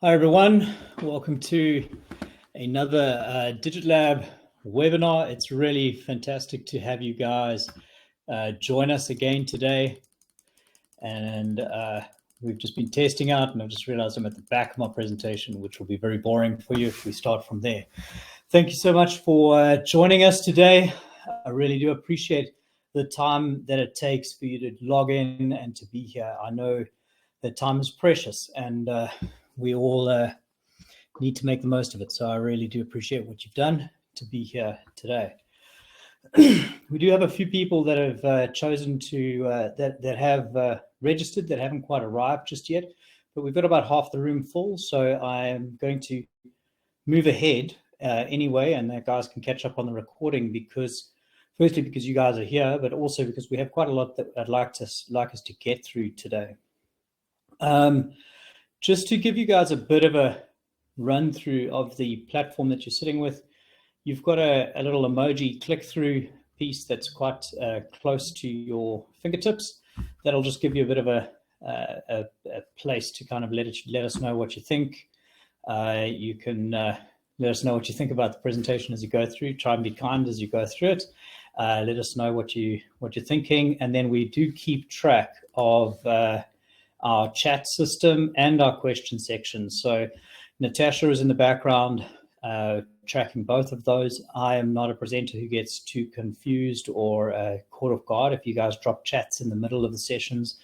Hi everyone, welcome to another Digitlab webinar. It's really fantastic to have you guys join us again today. And we've just been testing out, and I've just realized I'm at the back of my presentation, which will be very boring for you if we start from there. Thank you so much for joining us today. I really do appreciate the time that it takes for you to log in and to be here. I know that time is precious, and we all need to make the most of it. So I really do appreciate what you've done to be here today. We do have a few people that have chosen to, that have registered that haven't quite arrived just yet, but we've got about half the room full. So I'm going to move ahead anyway, and that guys can catch up on the recording firstly because you guys are here, but also because we have quite a lot that I'd like us to get through today. Just to give you guys a bit of a run through of the platform that you're sitting with, you've got a little emoji click through piece that's quite close to your fingertips. That'll just give you a bit of a place to kind of let us know what you think. You can let us know what you think about the presentation as you go through. Try and be kind as you go through it. Let us know what you're thinking, and then we do keep track of our chat system and our question section. So Natasha is in the background tracking both of those. I am not a presenter who gets too confused or caught off guard if you guys drop chats in the middle of the sessions.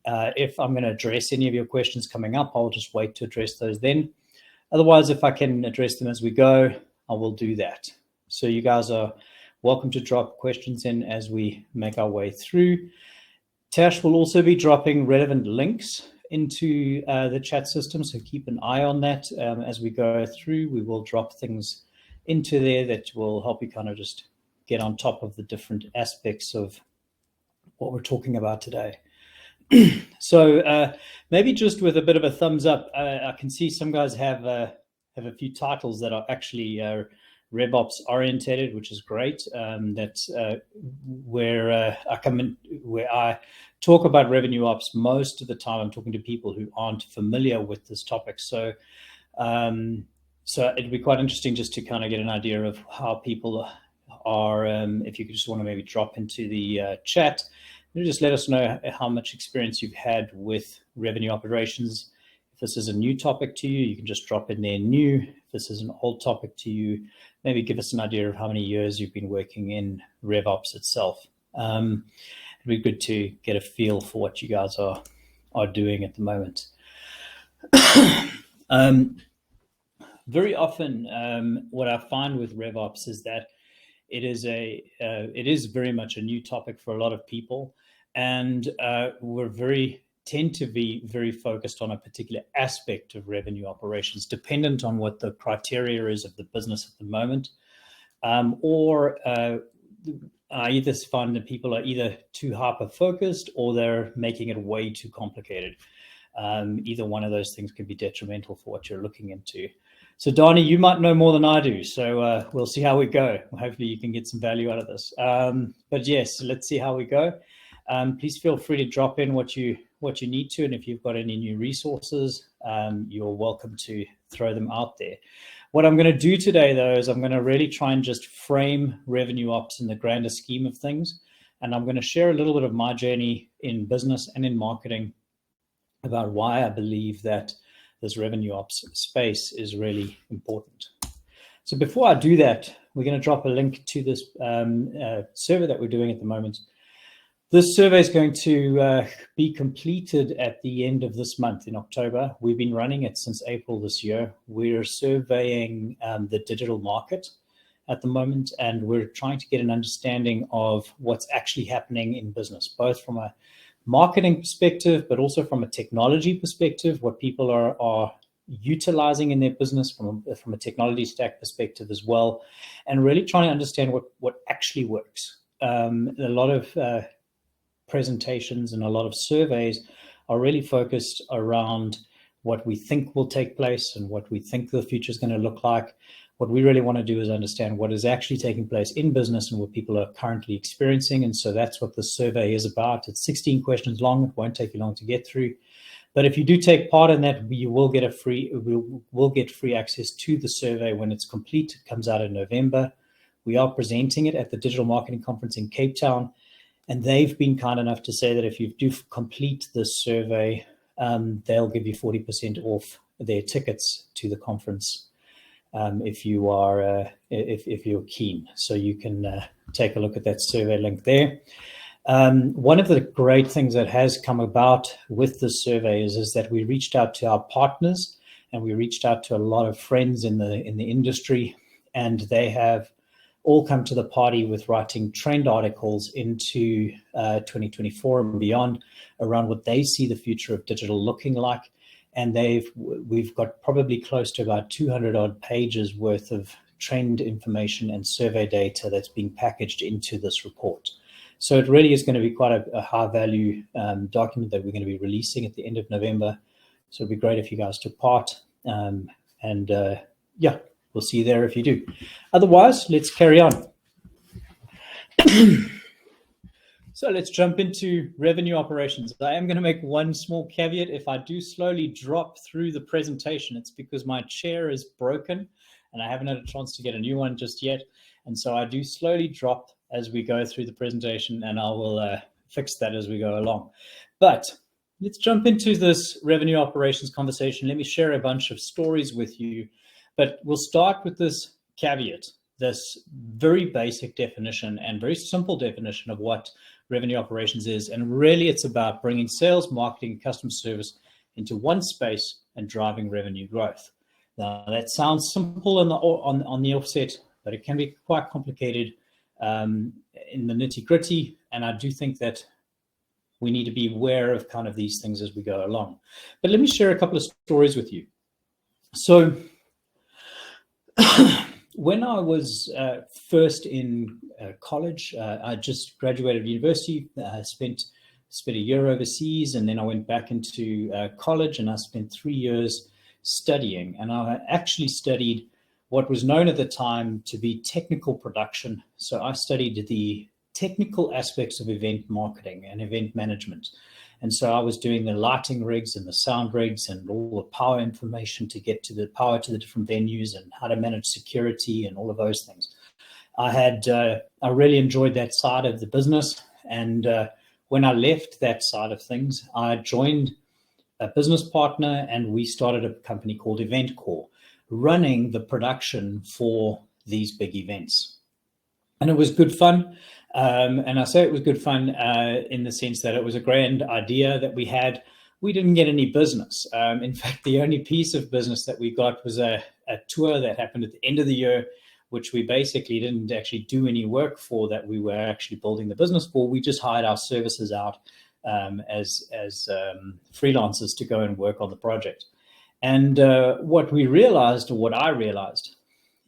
If I'm going to address any of your questions coming up, I'll just wait to address those then. Otherwise, if I can address them as we go, I will do that. So you guys are welcome to drop questions in as we make our way through. Tash will also be dropping relevant links into the chat system, so keep an eye on that. As we go through, we will drop things into there that will help you kind of just get on top of the different aspects of what we're talking about today. So maybe just with a bit of a thumbs up, I can see some guys have a few titles that are actually RevOps orientated, which is great. That's where I come in, where I talk about revenue ops. Most of the time, I'm talking to people who aren't familiar with this topic. So, it'd be quite interesting just to kind of get an idea of how people are. If you just want to maybe drop into the chat, just let us know how much experience you've had with revenue operations. If this is a new topic to you, you can just drop in there new. If this is an old topic to you, maybe give us an idea of how many years you've been working in RevOps itself. It'd be good to get a feel for what you guys are doing at the moment. Very often, what I find with RevOps is that it is very much a new topic for a lot of people, and we tend to be very focused on a particular aspect of revenue operations, dependent on what the criteria is of the business at the moment, or I either find that people are either too hyper-focused or they're making it way too complicated. Either one of those things can be detrimental for what you're looking into. So Donnie, you might know more than I do, so we'll see how we go. Hopefully you can get some value out of this. But yes, let's see how we go. Please feel free to drop in what you need to, and if you've got any new resources, you're welcome to throw them out there. What I'm going to do today, though, is I'm going to really try and just frame revenue ops in the grander scheme of things. And I'm going to share a little bit of my journey in business and in marketing about why I believe that this revenue ops space is really important. So before I do that, we're going to drop a link to this survey that we're doing at the moment. This survey is going to be completed at the end of this month in October. We've been running it since April this year. We're surveying the digital market at the moment, and we're trying to get an understanding of what's actually happening in business, both from a marketing perspective, but also from a technology perspective, what people are utilizing in their business from a technology stack perspective as well, and really trying to understand what actually works. A lot of presentations and a lot of surveys are really focused around what we think will take place and what we think the future is going to look like. What we really want to do is understand what is actually taking place in business and what people are currently experiencing. And so that's what the survey is about. It's 16 questions long. It won't take you long to get through. But if you do take part in that, you will get will get free access to the survey when it's complete. It comes out in November. We are presenting it at the Digital Marketing Conference in Cape Town, and they've been kind enough to say that if you do complete this survey, they'll give you 40% off their tickets to the conference if you are if you're keen. So you can take a look at that survey link there. One of the great things that has come about with this survey is that we reached out to our partners, and we reached out to a lot of friends in the industry, and they have all come to the party with writing trend articles into 2024 and beyond around what they see the future of digital looking like. And we've got probably close to about 200 odd pages worth of trend information and survey data that's being packaged into this report. So it really is going to be quite a high value document that we're going to be releasing at the end of November. So it'd be great if you guys took part. Yeah, we'll see you there if you do. Otherwise, let's carry on. So let's jump into revenue operations. I am going to make one small caveat. If I do slowly drop through the presentation, it's because my chair is broken and I haven't had a chance to get a new one just yet. And so I do slowly drop as we go through the presentation, and I will fix that as we go along. But let's jump into this revenue operations conversation. Let me share a bunch of stories with you, but we'll start with this caveat, this very basic definition and very simple definition of what revenue operations is. And really it's about bringing sales, marketing, and customer service into one space and driving revenue growth. Now that sounds simple on the offset, but it can be quite complicated in the nitty gritty. And I do think that we need to be aware of kind of these things as we go along. But let me share a couple of stories with you. So when I was first in college, I just graduated university, spent a year overseas, and then I went back into college, and I spent 3 years studying. And I actually studied what was known at the time to be technical production. So I studied the technical aspects of event marketing and event management. And so I was doing the lighting rigs and the sound rigs and all the power information to get to the power to the different venues and how to manage security and all of those things. I really enjoyed that side of the business. And when I left that side of things, I joined a business partner, and we started a company called EventCore, running the production for these big events. And it was good fun. And I say it was good fun in the sense that it was a grand idea that we had. We didn't get any business. In fact, the only piece of business that we got was a tour that happened at the end of the year, which we basically didn't actually do any work for, that we were actually building the business for. We just hired our services out as freelancers to go and work on the project. And what we realized, or what I realized,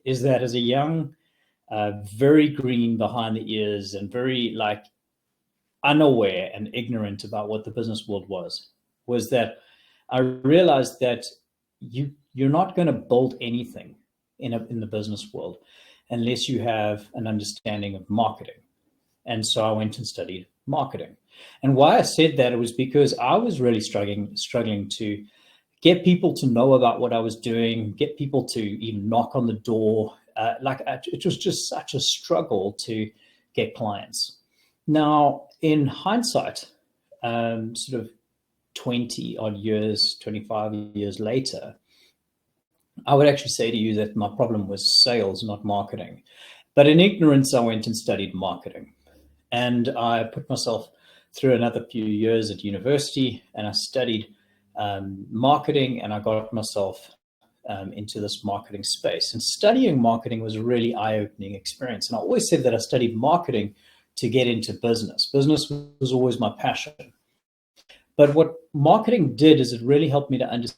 is that as a young, very green behind the ears and very unaware and ignorant about what the business world was that I realized that you're not going to build anything in the business world unless you have an understanding of marketing. And so I went and studied marketing. And why I said that, it was because I was really struggling to get people to know about what I was doing, get people to even knock on the door. It was just such a struggle to get clients. Now, in hindsight, sort of 20 odd years, 25 years later, I would actually say to you that my problem was sales, not marketing. But in ignorance, I went and studied marketing. And I put myself through another few years at university, and I studied marketing, and I got myself into this marketing space. And studying marketing was a really eye-opening experience. And I always said that I studied marketing to get into business. Business was always my passion. But what marketing did is it really helped me to understand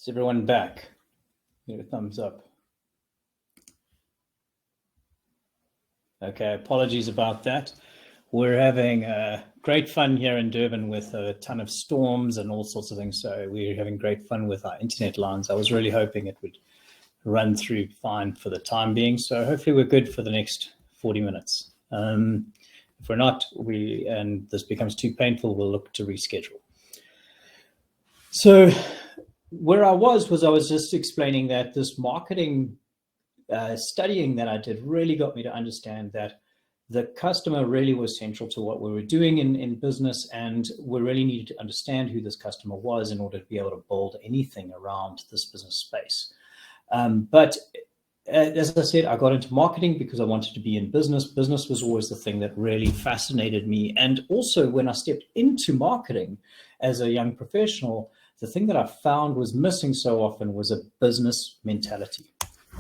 everyone back? Give a thumbs up. Okay, apologies about that. We're having great fun here in Durban with a ton of storms and all sorts of things. So we're having great fun with our internet lines. I was really hoping it would run through fine for the time being. So hopefully we're good for the next 40 minutes. If we're not, and this becomes too painful, we'll look to reschedule. So where I was just explaining that this marketing studying that I did really got me to understand that the customer really was central to what we were doing in business, and we really needed to understand who this customer was in order to be able to build anything around this business space. But as I said, I got into marketing because I wanted to be in business. Business was always the thing that really fascinated me. And also when I stepped into marketing as a young professional, the thing that I found was missing so often was a business mentality.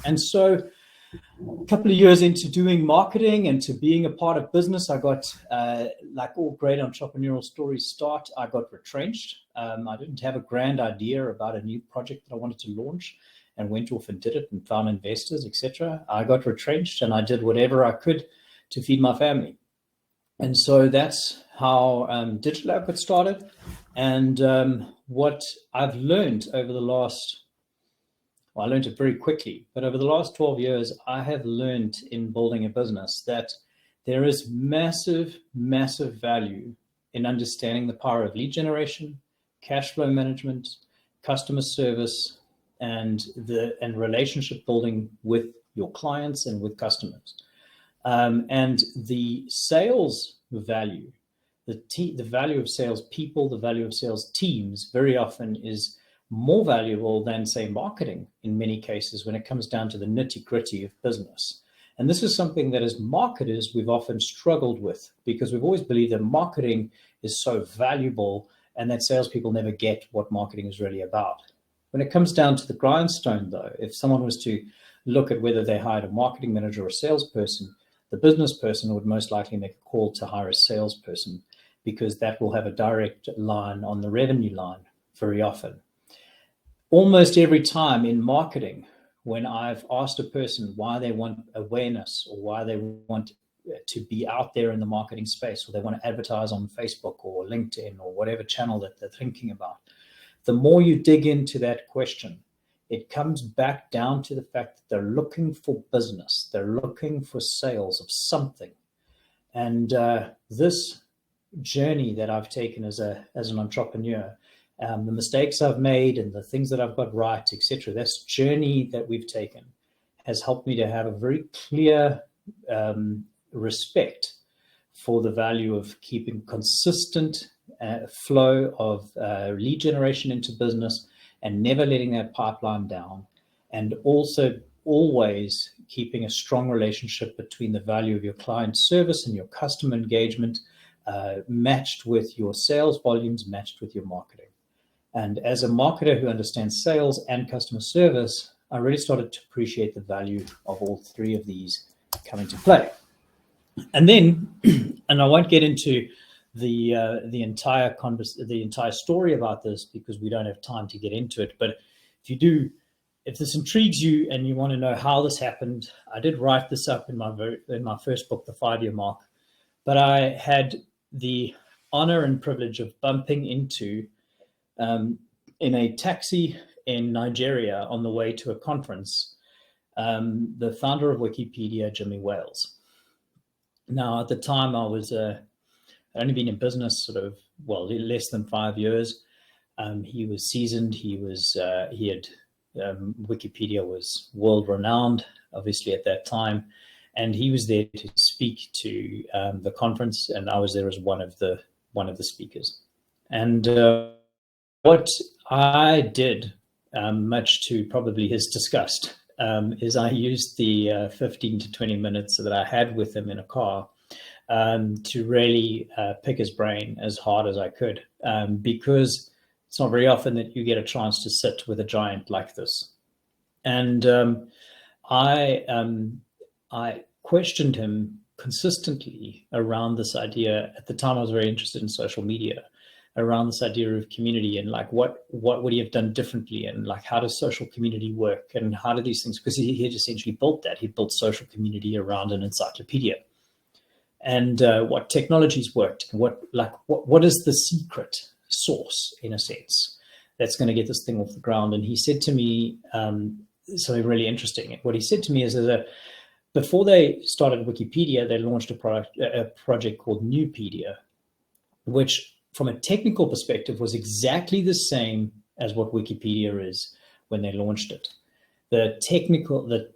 And so a couple of years into doing marketing and to being a part of business, I got, like all great entrepreneurial stories start, I got retrenched. I didn't have a grand idea about a new project that I wanted to launch and went off and did it and found investors, etc. I got retrenched and I did whatever I could to feed my family. And so that's how Digitlab got started. And what I've learned over the last, well, I learned it very quickly, but over the last 12 years, I have learned in building a business that there is massive, massive value in understanding the power of lead generation, cash flow management, customer service, and relationship building with your clients and with customers. And the sales value, the value of sales people, the value of sales teams very often is more valuable than, say, marketing in many cases when it comes down to the nitty-gritty of business. And this is something that as marketers, we've often struggled with because we've always believed that marketing is so valuable and that salespeople never get what marketing is really about. When it comes down to the grindstone, though, if someone was to look at whether they hired a marketing manager or a salesperson, the business person would most likely make a call to hire a salesperson because that will have a direct line on the revenue line very often. Almost every time in marketing, when I've asked a person why they want awareness or why they want to be out there in the marketing space, or they want to advertise on Facebook or LinkedIn or whatever channel that they're thinking about, the more you dig into that question, it comes back down to the fact that they're looking for business. They're looking for sales of something. And this journey that I've taken as an entrepreneur, the mistakes I've made and the things that I've got right, etc., this journey that we've taken has helped me to have a very clear respect for the value of keeping consistent flow of lead generation into business and never letting that pipeline down, and also always keeping a strong relationship between the value of your client service and your customer engagement matched with your sales volumes, matched with your marketing. And as a marketer who understands sales and customer service, I really started to appreciate the value of all three of these come into play. And then, and I won't get into the entire story about this because we don't have time to get into it. But if this intrigues you and you want to know how this happened, I did write this up in my first book, The 5-Year Mark. But I had the honor and privilege of bumping into in a taxi in Nigeria on the way to a conference, the founder of Wikipedia, Jimmy Wales. Now, at the time, I'd only been in business less than 5 years. He was seasoned. Wikipedia was world renowned, obviously at that time, and he was there to speak to the conference, and I was there as one of the speakers. And what I did, much to probably his disgust, is I used the 15 to 20 minutes that I had with him in a car to really pick his brain as hard as I could, because it's not very often that you get a chance to sit with a giant like this. And I questioned him consistently around this idea. At the time, I was very interested in social media, around this idea of community and like what would he have done differently, and like how does social community work, and how do these things, because he had essentially built that. He built social community around an encyclopedia, and what technologies worked, and what is the secret source, in a sense, that's going to get this thing off the ground. And he said to me something really interesting. What he said to me is that before they started Wikipedia, they launched a project called Newpedia, which from a technical perspective was exactly the same as what Wikipedia is when they launched it. The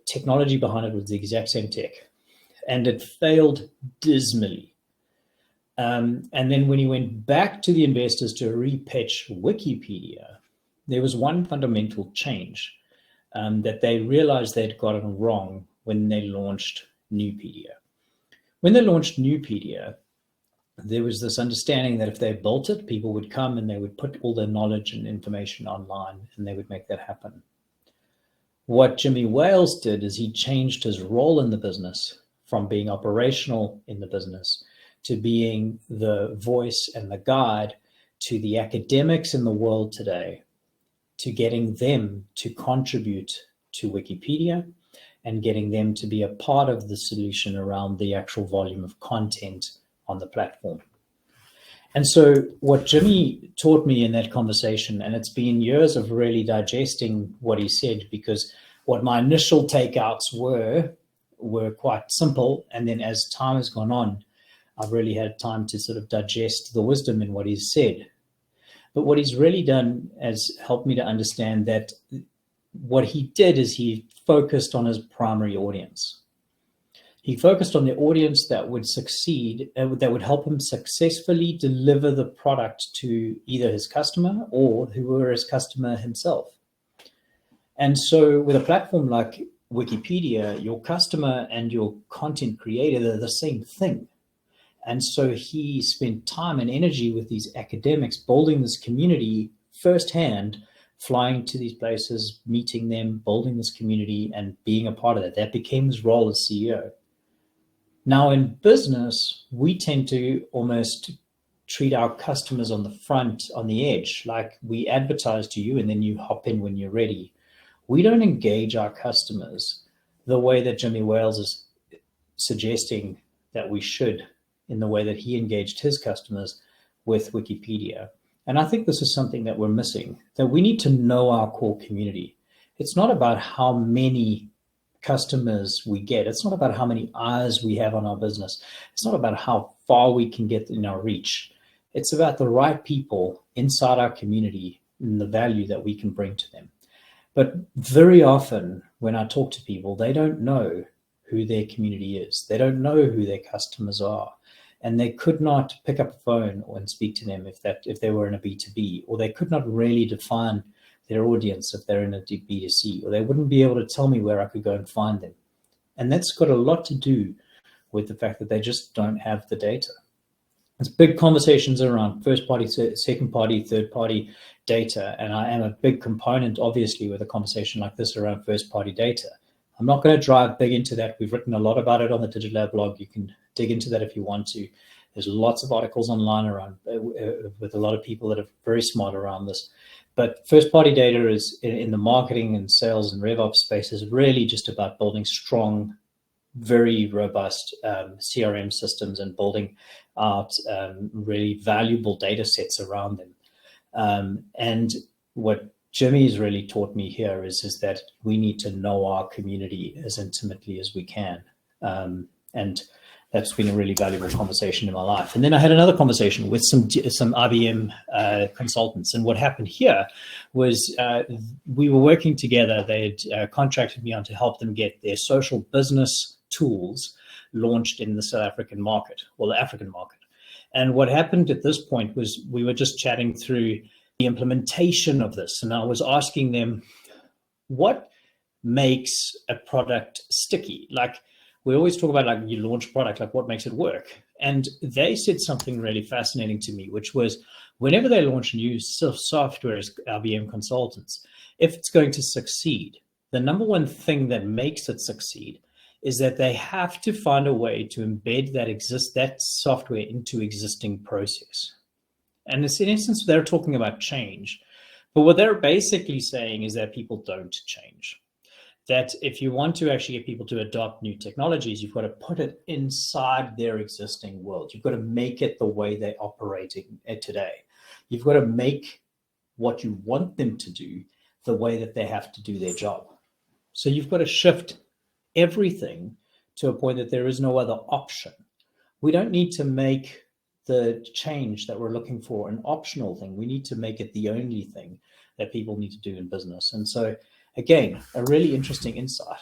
technology behind it was the exact same tech, and it failed dismally. And then when he went back to the investors to repitch Wikipedia, there was one fundamental change that they realized they'd gotten wrong when they launched Newpedia. When they launched Newpedia, there was this understanding that if they built it, people would come and they would put all their knowledge and information online, and they would make that happen. What Jimmy Wales did is he changed his role in the business from being operational in the business to being the voice and the guide to the academics in the world today, to getting them to contribute to Wikipedia and getting them to be a part of the solution around the actual volume of content on the platform. And so what Jimmy taught me in that conversation, and it's been years of really digesting what he said, because what my initial takeouts were quite simple. And then as time has gone on, I've really had time to sort of digest the wisdom in what he's said. But what he's really done has helped me to understand that what he did is he focused on his primary audience. He focused on the audience that would succeed, that would help him successfully deliver the product to either his customer or who were his customer himself. And so with a platform like Wikipedia, your customer and your content creator are the same thing. And so he spent time and energy with these academics, building this community firsthand, flying to these places, meeting them, building this community, and being a part of that. That became his role as CEO. Now in business, we tend to almost treat our customers on the front, on the edge, like we advertise to you and then you hop in when you're ready. We don't engage our customers the way that Jimmy Wales is suggesting that we should, in the way that he engaged his customers with Wikipedia. And I think this is something that we're missing, that we need to know our core community. It's not about how many customers we get. It's not about how many eyes we have on our business. It's not about how far we can get in our reach. It's about the right people inside our community and the value that we can bring to them. But very often when I talk to people, they don't know who their community is. They don't know who their customers are. And they could not pick up the phone and speak to them if they were in a B2B, or they could not really define their audience if they're in a B2C, or they wouldn't be able to tell me where I could go and find them. And that's got a lot to do with the fact that they just don't have the data. There's big conversations around first party, second party, third party data. And I am a big component, obviously, with a conversation like this around first party data. I'm not going to drive big into that. We've written a lot about it on the Digitlab blog. You can dig into that if you want to. There's lots of articles online around with a lot of people that are very smart around this. But first-party data is in the marketing and sales and RevOps space is really just about building strong, very robust CRM systems and building out really valuable data sets around them. And what Jimmy's really taught me here is that we need to know our community as intimately as we can. And that's been a really valuable conversation in my life. And then I had another conversation with some IBM consultants. And what happened here was we were working together. They had contracted me on to help them get their social business tools launched in the South African market, or the African market. And what happened at this point was we were just chatting through the implementation of this. And I was asking them, what makes a product sticky? Like, we always talk about, like, you launch a product, like what makes it work? And they said something really fascinating to me, which was whenever they launch new software as IBM consultants, if it's going to succeed, the number one thing that makes it succeed is that they have to find a way to embed that software into existing process. And in essence, they're talking about change. But what they're basically saying is that people don't change. That if you want to actually get people to adopt new technologies, you've got to put it inside their existing world. You've got to make it the way they're operating today. You've got to make what you want them to do the way that they have to do their job. So you've got to shift everything to a point that there is no other option. We don't need to make the change that we're looking for an optional thing. We need to make it the only thing that people need to do in business. And so, again, a really interesting insight.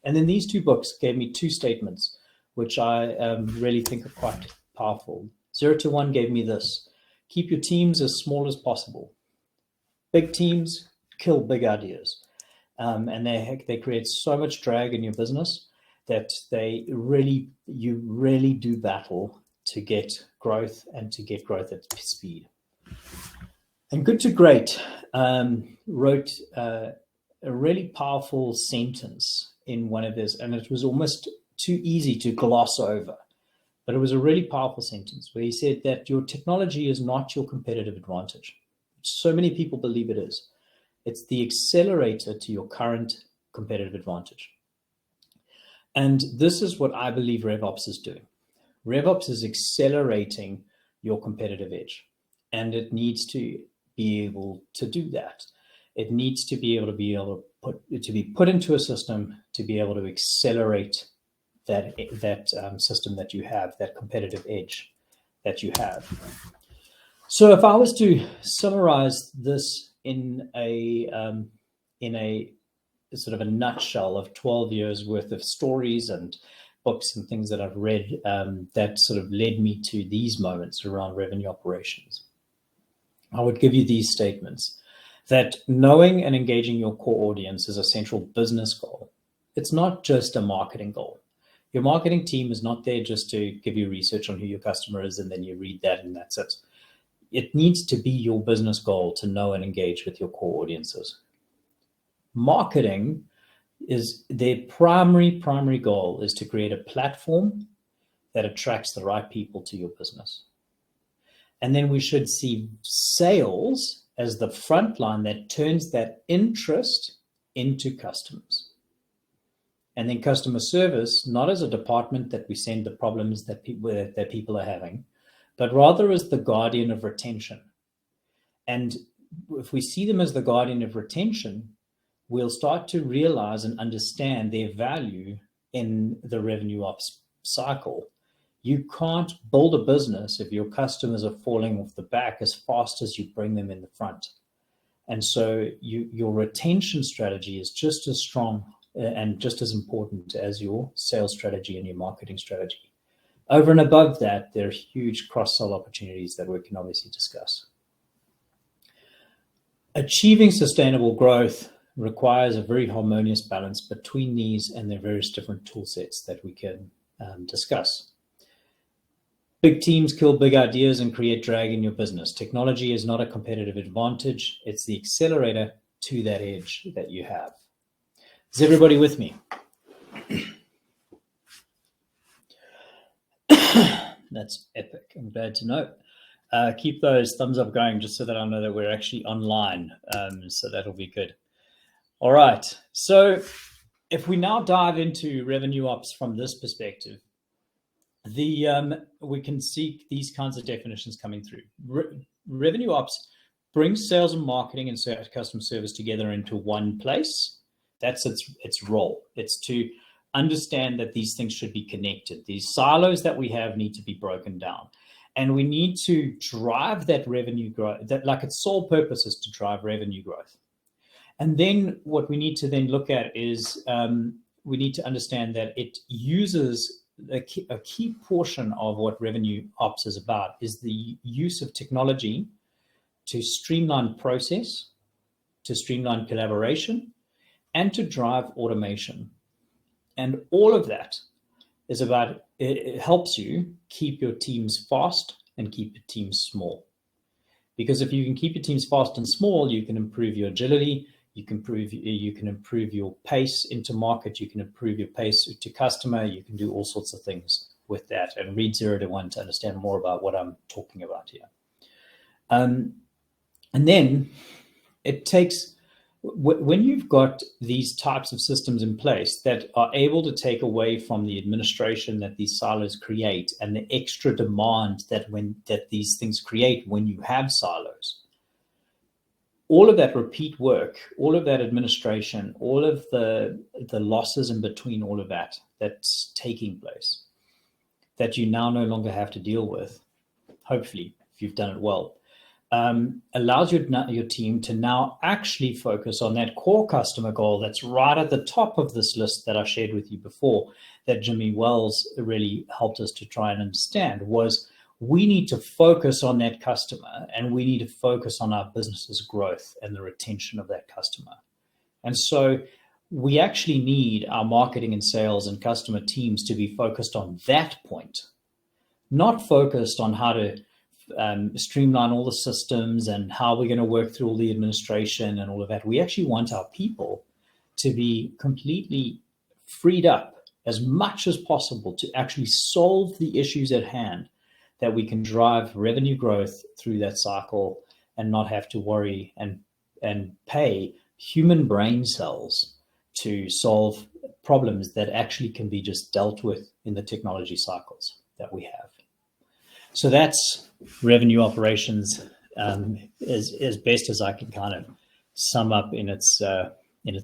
And then these two books gave me two statements, which I really think are quite powerful. 0 to 1 gave me this: keep your teams as small as possible. Big teams kill big ideas. And they create so much drag in your business that you really do battle to get growth and to get growth at speed. And Good to Great wrote a really powerful sentence in one of his, and it was almost too easy to gloss over, but it was a really powerful sentence where he said that your technology is not your competitive advantage. So many people believe it is. It's the accelerator to your current competitive advantage. And this is what I believe RevOps is doing. RevOps is accelerating your competitive edge, and it needs to be able to do that. It needs to be able to be put into a system to be able to accelerate that system that you have, that competitive edge that you have. So if I was to summarize this in a sort of a nutshell of 12 years worth of stories and books and things that I've read that sort of led me to these moments around revenue operations, I would give you these statements: that knowing and engaging your core audience is a central business goal. It's not just a marketing goal. Your marketing team is not there just to give you research on who your customer is and then you read that and that's it. It needs to be your business goal to know and engage with your core audiences. Marketing is their primary goal is to create a platform that attracts the right people to your business. And then we should see sales as the front line that turns that interest into customers. And then customer service, not as a department that we send the problems that people are having, but rather as the guardian of retention. And if we see them as the guardian of retention, we'll start to realize and understand their value in the revenue ops cycle. You can't build a business if your customers are falling off the back as fast as you bring them in the front. And so your retention strategy is just as strong and just as important as your sales strategy and your marketing strategy. Over and above that, there are huge cross-sell opportunities that we can obviously discuss. Achieving sustainable growth requires a very harmonious balance between these and their various different tool sets that we can discuss. Big teams kill big ideas and create drag in your business. Technology is not a competitive advantage. It's the accelerator to that edge that you have. Is everybody with me? That's epic. I'm glad to know. Keep those thumbs up going just so that I know that we're actually online. So that'll be good. All right. So if we now dive into revenue ops from this perspective, we can see these kinds of definitions coming through. Revenue ops brings sales and marketing and customer service together into one place. That's its role. It's to understand that these things should be connected. These silos that we have need to be broken down. And we need to drive that revenue growth, that like its sole purpose is to drive revenue growth. And then what we need to then look at is we need to understand that it uses a key portion of what revenue ops is about is the use of technology to streamline process, to streamline collaboration, and to drive automation. And all of that is about, it helps you keep your teams fast and keep your teams small. Because if you can keep your teams fast and small, you can improve your agility, you can improve your pace into market, you can improve your pace to customer, you can do all sorts of things with that. And read 0 to 1 to understand more about what I'm talking about here. And then it takes, when you've got these types of systems in place that are able to take away from the administration that these silos create and the extra demand that these things create when you have silos, all of that repeat work, all of that administration, all of the losses in between, all of that's taking place, that you now no longer have to deal with, hopefully, if you've done it well, allows your team to now actually focus on that core customer goal that's right at the top of this list that I shared with you before, that Jimmy Wells really helped us to try and understand, was we need to focus on that customer, and we need to focus on our business's growth and the retention of that customer. And so we actually need our marketing and sales and customer teams to be focused on that point, not focused on how to streamline all the systems and how we're going to work through all the administration and all of that. We actually want our people to be completely freed up as much as possible to actually solve the issues at hand, that we can drive revenue growth through that cycle and not have to worry and pay human brain cells to solve problems that actually can be just dealt with in the technology cycles that we have. So that's revenue operations as best as I can kind of sum up in its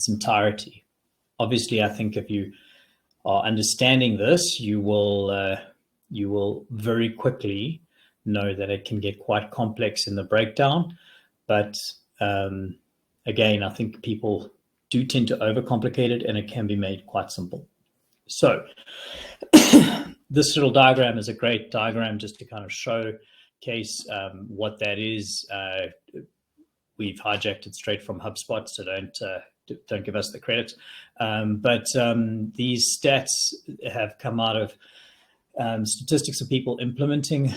entirety. Obviously, I think if you are understanding this, you will very quickly know that it can get quite complex in the breakdown. But again, I think people do tend to overcomplicate it, and it can be made quite simple. So this little diagram is a great diagram just to kind of showcase what that is. We've hijacked it straight from HubSpot, so don't give us the credit. But these stats have come out of statistics of people implementing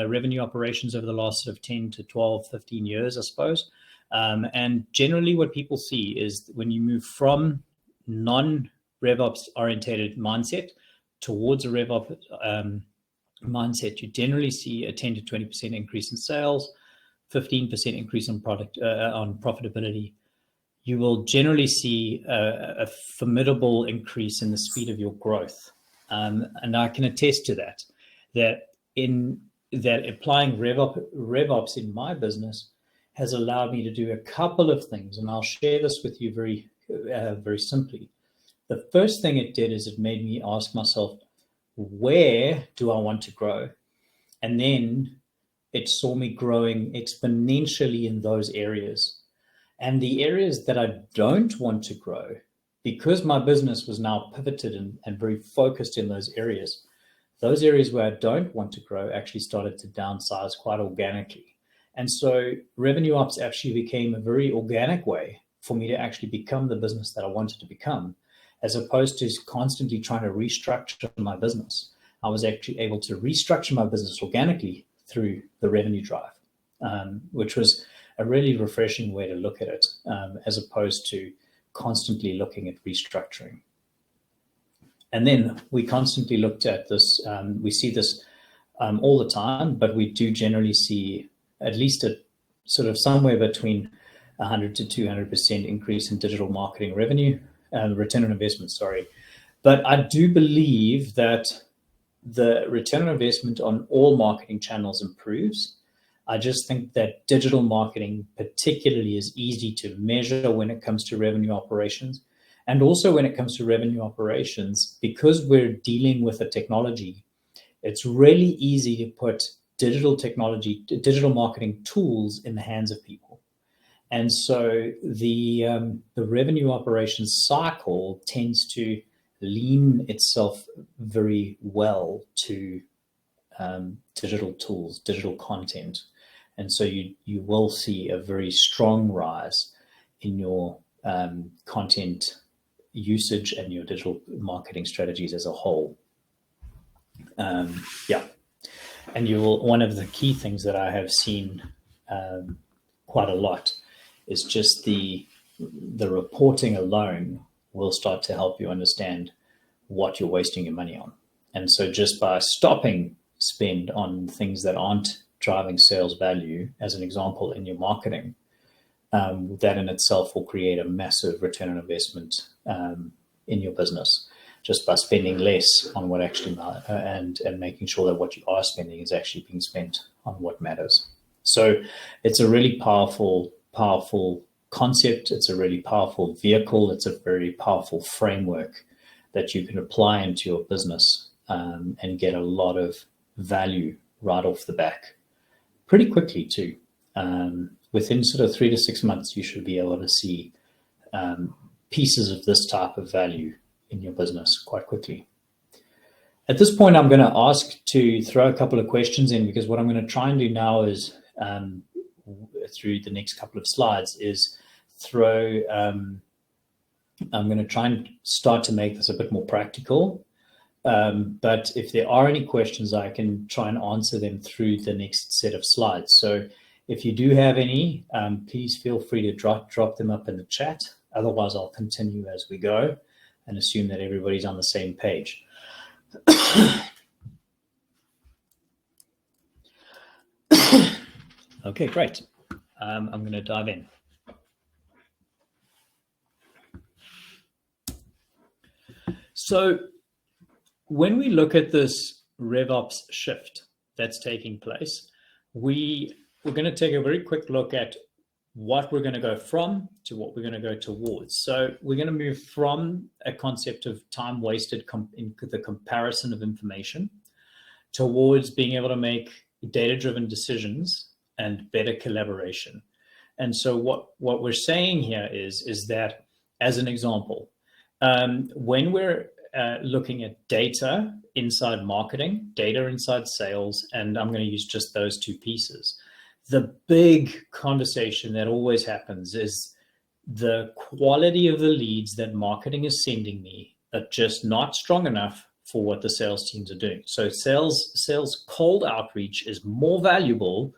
revenue operations over the last sort of 10 to 12, 15 years, I suppose. And generally what people see is when you move from non-RevOps orientated mindset towards a RevOps mindset, you generally see a 10 to 20% increase in sales, 15% increase on profitability. You will generally see a formidable increase in the speed of your growth. And I can attest to that applying RevOps in my business has allowed me to do a couple of things. And I'll share this with you very, very simply. The first thing it did is it made me ask myself, where do I want to grow? And then it saw me growing exponentially in those areas. And the areas that I don't want to grow, because my business was now pivoted and very focused in those areas where I don't want to grow actually started to downsize quite organically. And so revenue ops actually became a very organic way for me to actually become the business that I wanted to become, as opposed to constantly trying to restructure my business. I was actually able to restructure my business organically through the revenue drive, which was a really refreshing way to look at it, as opposed to constantly looking at restructuring. And then we constantly looked at this. We see this all the time, but we do generally see at least a sort of somewhere between 100 to 200% increase in digital marketing revenue, return on investment, sorry. But I do believe that the return on investment on all marketing channels improves. I just think that digital marketing particularly is easy to measure when it comes to revenue operations. And also when it comes to revenue operations, because we're dealing with a technology, it's really easy to put digital marketing tools in the hands of people. And so the revenue operations cycle tends to lean itself very well to digital tools, digital content. And so you will see a very strong rise in your content usage and your digital marketing strategies as a whole. And one of the key things that I have seen quite a lot is just the reporting alone will start to help you understand what you're wasting your money on. And so just by stopping spend on things that aren't driving sales value, as an example, in your marketing, that in itself will create a massive return on investment in your business, just by spending less on what actually and making sure that what you are spending is actually being spent on what matters. So it's a really powerful concept. It's a really powerful vehicle. It's a very powerful framework that you can apply into your business and get a lot of value right off the back pretty quickly too. Within sort of 3 to 6 months, you should be able to see pieces of this type of value in your business quite quickly. At this point, I'm going to ask to throw a couple of questions in, because what I'm going to try and do now is, through the next couple of slides, is I'm going to try and start to make this a bit more practical. But if there are any questions, I can try and answer them through the next set of slides. So if you do have any, please feel free to drop them up in the chat. Otherwise, I'll continue as we go and assume that everybody's on the same page. Okay, great. I'm going to dive in. So when we look at this RevOps shift that's taking place, we're going to take a very quick look at what we're going to go from to what we're going to go towards. So we're going to move from a concept of time wasted in the comparison of information towards being able to make data-driven decisions and better collaboration. And so what we're saying here is that, as an example, when we're looking at data inside marketing, data inside sales, and I'm going to use just those two pieces, the big conversation that always happens is the quality of the leads that marketing is sending me are just not strong enough for what the sales teams are doing. So sales cold outreach is more valuable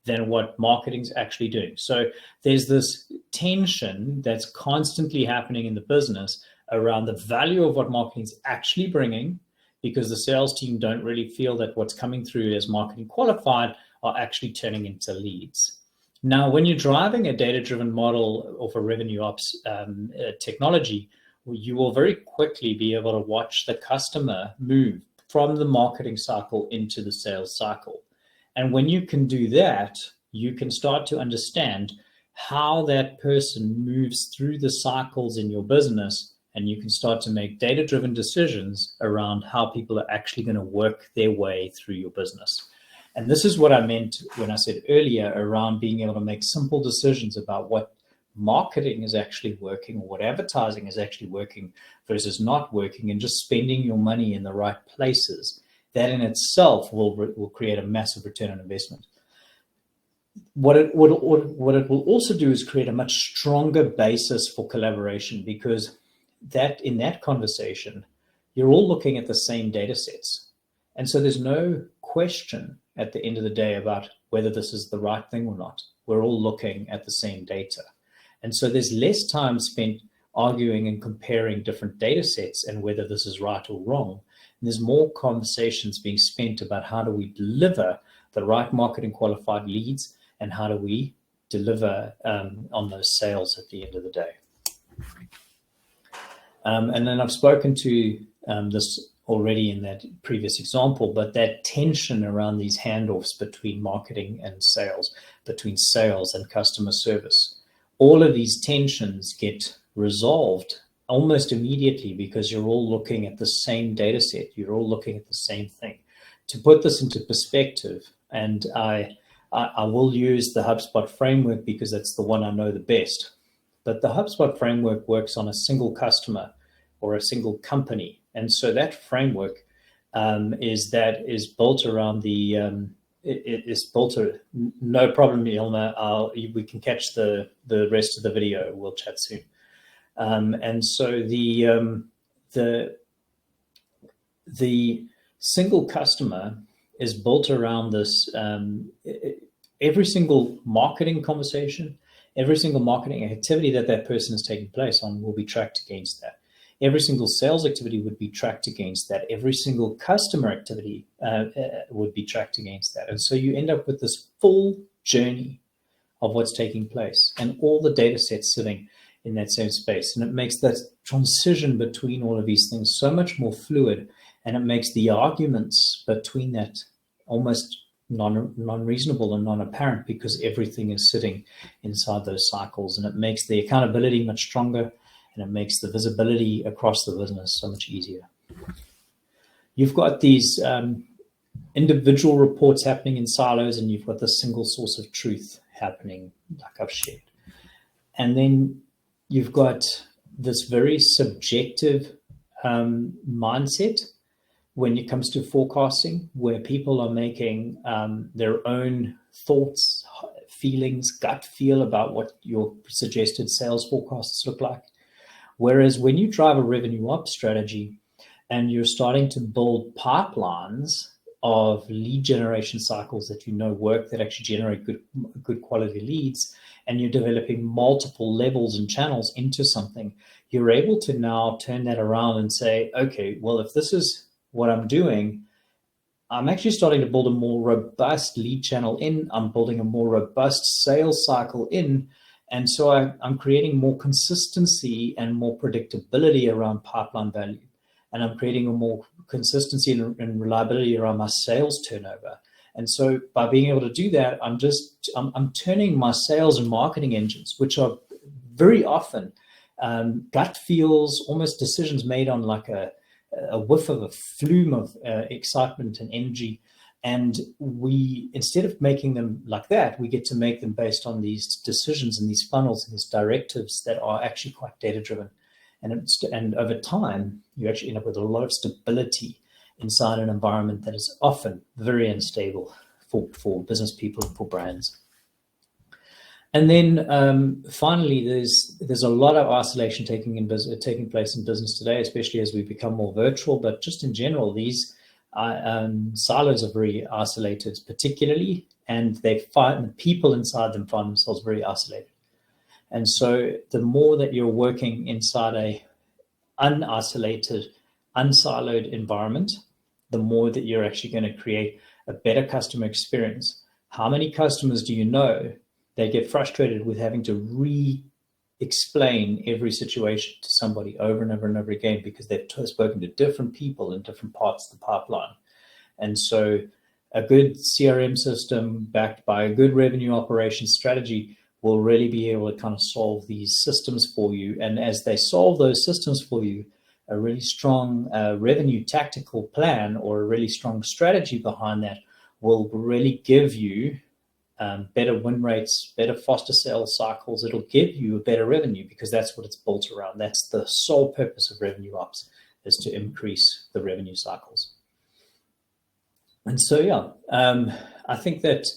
than what marketing's actually doing. So there's this tension that's constantly happening in the business around the value of what marketing's actually bringing, because the sales team don't really feel that what's coming through as marketing qualified are actually turning into leads. Now, when you're driving a data-driven model of a revenue ops technology, you will very quickly be able to watch the customer move from the marketing cycle into the sales cycle. And when you can do that, you can start to understand how that person moves through the cycles in your business, and you can start to make data-driven decisions around how people are actually going to work their way through your business. And this is what I meant when I said earlier around being able to make simple decisions about what marketing is actually working or what advertising is actually working versus not working, and just spending your money in the right places. That in itself will create a massive return on investment. What it will also do is create a much stronger basis for collaboration, because that in that conversation, you're all looking at the same data sets. And so there's no question at the end of the day about whether this is the right thing or not. We're all looking at the same data. And so there's less time spent arguing and comparing different data sets and whether this is right or wrong. And there's more conversations being spent about how do we deliver the right marketing qualified leads, and how do we deliver on those sales at the end of the day. And then I've spoken to this already in that previous example, but that tension around these handoffs between marketing and sales, between sales and customer service, all of these tensions get resolved almost immediately because you're all looking at the same data set. You're all looking at the same thing. To put this into perspective, and I will use the HubSpot framework because that's the one I know the best, but the HubSpot framework works on a single customer or a single company. And so that framework is built around the, no problem, Ilma, we can catch the rest of the video. We'll chat soon. And so the single customer is built around this, every single marketing conversation, every single marketing activity that person is taking place on will be tracked against that. every single sales activity would be tracked against that. Every single customer activity would be tracked against that. And so you end up with this full journey of what's taking place and all the data sets sitting in that same space. And it makes that transition between all of these things so much more fluid, and it makes the arguments between that almost non-reasonable and non-apparent, because everything is sitting inside those cycles, and it makes the accountability much stronger, and it makes the visibility across the business so much easier. You've got these individual reports happening in silos, and you've got the single source of truth happening, like I've shared. And then you've got this very subjective mindset when it comes to forecasting, where people are making their own thoughts, feelings, gut feel about what your suggested sales forecasts look like. Whereas when you drive a revenue ops strategy and you're starting to build pipelines of lead generation cycles that work, that actually generate good quality leads, and you're developing multiple levels and channels into something, you're able to now turn that around and say, okay, well, if this is what I'm doing, I'm actually starting to build a more robust lead channel in, I'm building a more robust sales cycle in, and so I'm creating more consistency and more predictability around pipeline value. And I'm creating a more consistency and reliability around my sales turnover. And so by being able to do that, I'm turning my sales and marketing engines, which are very often gut feels, almost decisions made on like a whiff of a flume of excitement and energy. And we, instead of making them like that, we get to make them based on these decisions and these funnels and these directives that are actually quite data driven. And over time, you actually end up with a lot of stability inside an environment that is often very unstable for business people and for brands. And then finally, there's a lot of isolation taking place in business today, especially as we become more virtual. But just in general, these silos are very isolated, particularly, and the people inside them find themselves very isolated. And so the more that you're working inside a unisolated, unsiloed environment, the more that you're actually going to create a better customer experience. How many customers do you know that get frustrated with having to re-explain every situation to somebody over and over and over again because they've spoken to different people in different parts of the pipeline? And so a good CRM system backed by a good revenue operations strategy will really be able to kind of solve these systems for you. And as they solve those systems for you, a really strong revenue tactical plan or a really strong strategy behind that will really give you better win rates, better faster sales cycles. It'll give you a better revenue because that's what it's built around. That's the sole purpose of revenue ops, is to increase the revenue cycles. And so, yeah, I think that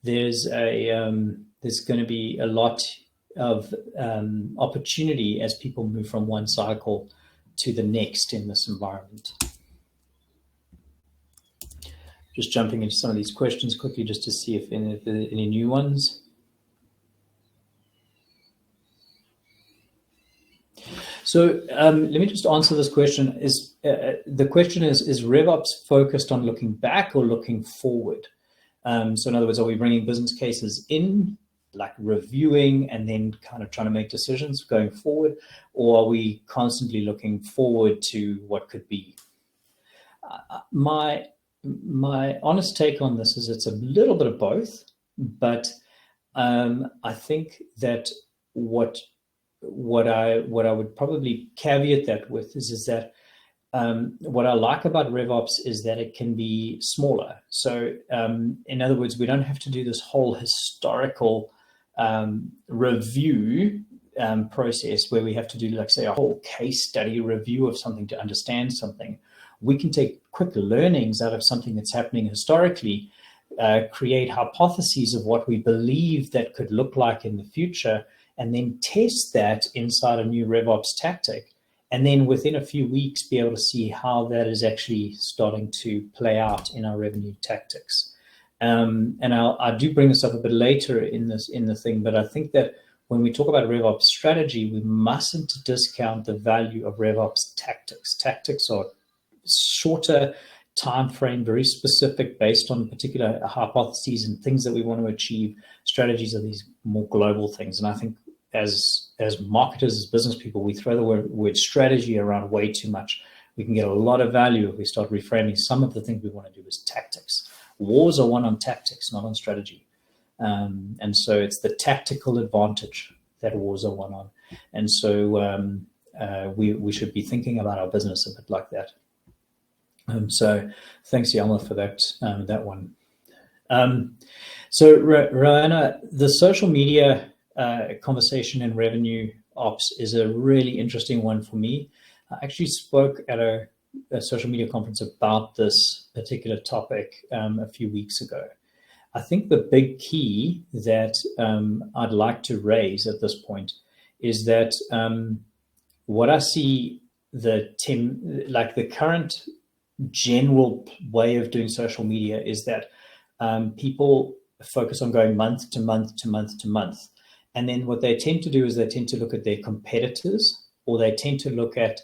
there's going to be a lot of opportunity as people move from one cycle to the next in this environment. Just jumping into some of these questions quickly just to see if there are any new ones. So let me just answer this question. The question is RevOps focused on looking back or looking forward? So in other words, are we bringing business cases in, like reviewing and then kind of trying to make decisions going forward? Or are we constantly looking forward to what could be? My honest take on this is it's a little bit of both, but I think that what I would probably caveat that with is that what I like about RevOps is that it can be smaller. So in other words, we don't have to do this whole historical review process where we have to do, like, say, a whole case study review of something to understand something. We can take quick learnings out of something that's happening historically, create hypotheses of what we believe that could look like in the future, and then test that inside a new RevOps tactic. And then within a few weeks, be able to see how that is actually starting to play out in our revenue tactics. And I do bring this up a bit later in the thing, but I think that when we talk about RevOps strategy, we mustn't discount the value of RevOps tactics. Tactics are shorter time frame, very specific, based on particular hypotheses and things that we want to achieve. Strategies are these more global things. And I think as marketers, as business people, we throw the word strategy around way too much. We can get a lot of value if we start reframing some of the things we want to do as tactics. Wars are won on tactics, not on strategy. And so it's the tactical advantage that wars are won on. And so we should be thinking about our business a bit like that. So thanks, Yalma, for that one. So Roanna, the social media conversation in revenue ops is a really interesting one for me. I actually spoke at a social media conference about this particular topic a few weeks ago. I think the big key that I'd like to raise at this point is that what I see the current general way of doing social media is that people focus on going month to month to month to month. And then what they tend to do is they tend to look at their competitors, or they tend to look at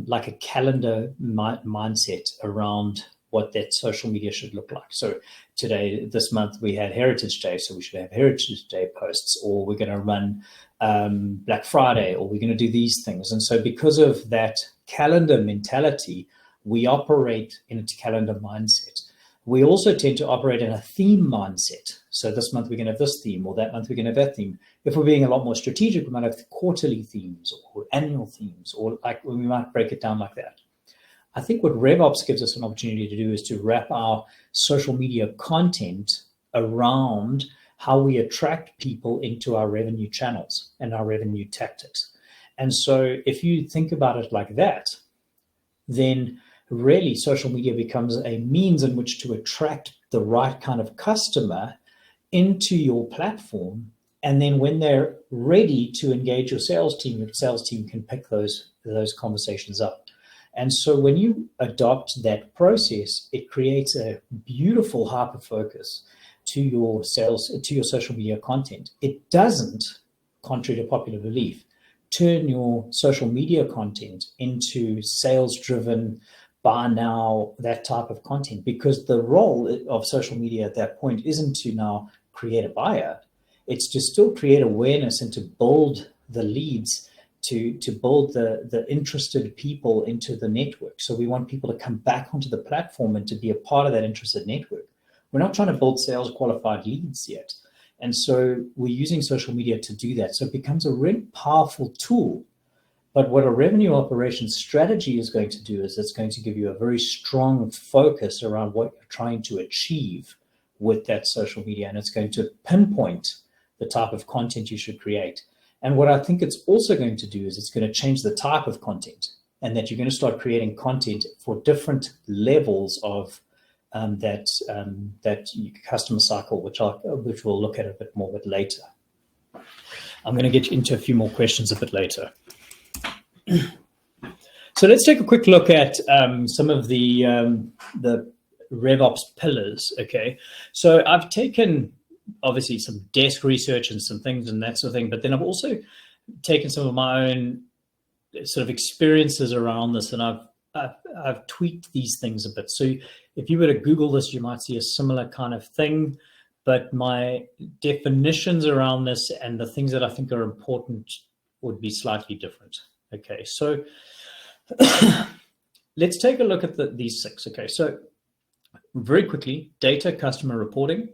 like a calendar mindset around what that social media should look like. So this month we had Heritage Day, so we should have Heritage Day posts, or we're going to run Black Friday, or we're going to do these things. And so because of that calendar mentality, we operate in a calendar mindset. We also tend to operate in a theme mindset. So this month we're going to have this theme, or that month we're going to have that theme. If we're being a lot more strategic, we might have quarterly themes or annual themes, or like we might break it down like that. I think what RevOps gives us an opportunity to do is to wrap our social media content around how we attract people into our revenue channels and our revenue tactics. And so if you think about it like that, then really social media becomes a means in which to attract the right kind of customer into your platform. And then when they're ready to engage your sales team can pick those conversations up. And so when you adopt that process, it creates a beautiful hyper focus to your social media content. It doesn't, contrary to popular belief, turn your social media content into sales-driven, buy now, that type of content, because the role of social media at that point isn't to now create a buyer. It's to still create awareness and to build the leads, to build the interested people into the network. So we want people to come back onto the platform and to be a part of that interested network. We're not trying to build sales qualified leads yet. And so we're using social media to do that. So it becomes a really powerful tool. But what a revenue operations strategy is going to do is it's going to give you a very strong focus around what you're trying to achieve with that social media. And it's going to pinpoint the type of content you should create. And what I think it's also going to do is it's going to change the type of content, and that you're going to start creating content for different levels of that customer cycle, which we'll look at a bit more later. I'm going to get into a few more questions a bit later. So let's take a quick look at some of the RevOps pillars. Okay, so I've taken obviously some desk research and some things and that sort of thing, but then I've also taken some of my own sort of experiences around this, and I've tweaked these things a bit. So if you were to Google this, you might see a similar kind of thing, but my definitions around this and the things that I think are important would be slightly different. Okay, so let's take a look at these six. Okay, so very quickly: data, customer reporting,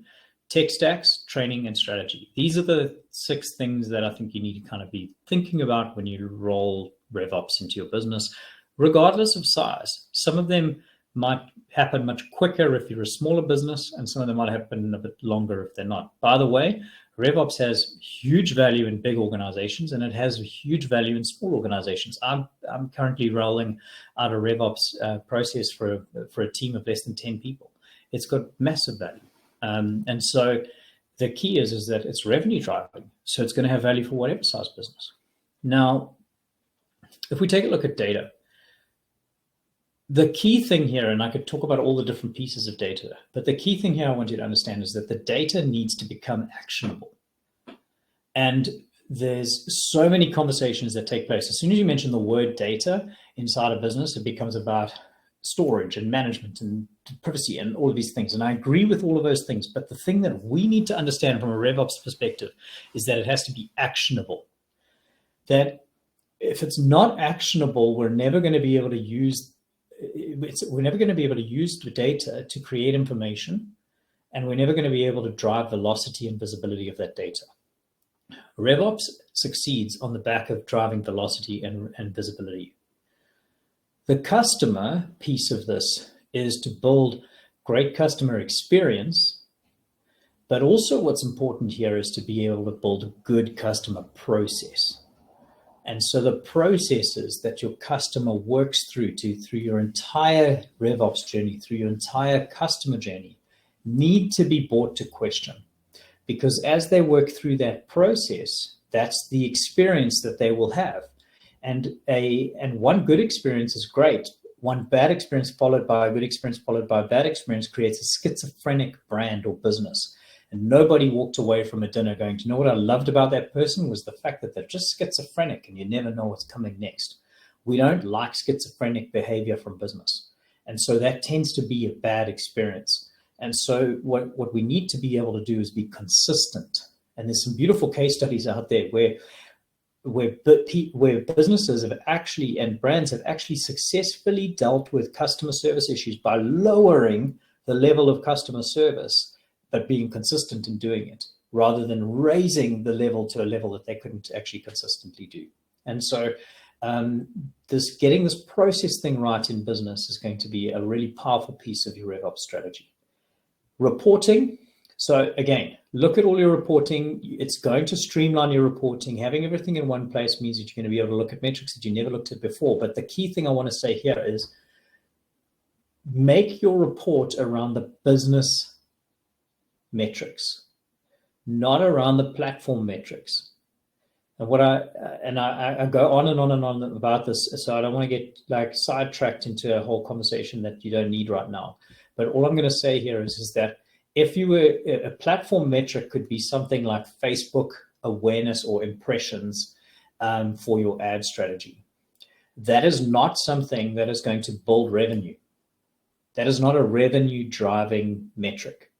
tech stacks, training, and strategy. These are the six things that I think you need to kind of be thinking about when you roll RevOps into your business, regardless of size. Some of them might happen much quicker if you're a smaller business, and some of them might happen a bit longer if they're not. By the way, RevOps has huge value in big organizations, and it has huge value in small organizations. I'm currently rolling out a RevOps process for a team of less than 10 people. It's got massive value. And so the key is that it's revenue driving. So it's going to have value for whatever size business. Now, if we take a look at data, the key thing here, and I could talk about all the different pieces of data, but the key thing here I want you to understand is that the data needs to become actionable. And there's so many conversations that take place. As soon as you mention the word data inside a business, it becomes about storage and management and privacy and all of these things. And I agree with all of those things. But the thing that we need to understand from a RevOps perspective is that it has to be actionable. That if it's not actionable, we're never going to be able to use the data to create information, and we're never going to be able to drive velocity and visibility of that data. RevOps succeeds on the back of driving velocity and visibility. The customer piece of this is to build great customer experience, but also what's important here is to be able to build a good customer process. And so the processes that your customer works through your entire RevOps journey, through your entire customer journey, need to be brought to question. Because as they work through that process, that's the experience that they will have. And one good experience is great. One bad experience followed by a good experience followed by a bad experience creates a schizophrenic brand or business. And nobody walked away from a dinner going, you know what I loved about that person was the fact that they're just schizophrenic and you never know what's coming next. We don't like schizophrenic behavior from business. And so that tends to be a bad experience. And so what we need to be able to do is be consistent. And there's some beautiful case studies out there where businesses have actually, and brands have actually successfully dealt with customer service issues by lowering the level of customer service, but being consistent in doing it, rather than raising the level to a level that they couldn't actually consistently do. And so getting this process thing right in business is going to be a really powerful piece of your RevOps strategy. Reporting. So again, look at all your reporting. It's going to streamline your reporting. Having everything in one place means that you're going to be able to look at metrics that you never looked at before. But the key thing I want to say here is make your report around the business metrics, not around the platform metrics. And I go on and on and on about this, so I don't want to get like sidetracked into a whole conversation that you don't need right now. But all I'm going to say here is that if you were a platform metric could be something like Facebook awareness or impressions for your ad strategy. That is not something that is going to build revenue. That is not a revenue driving metric.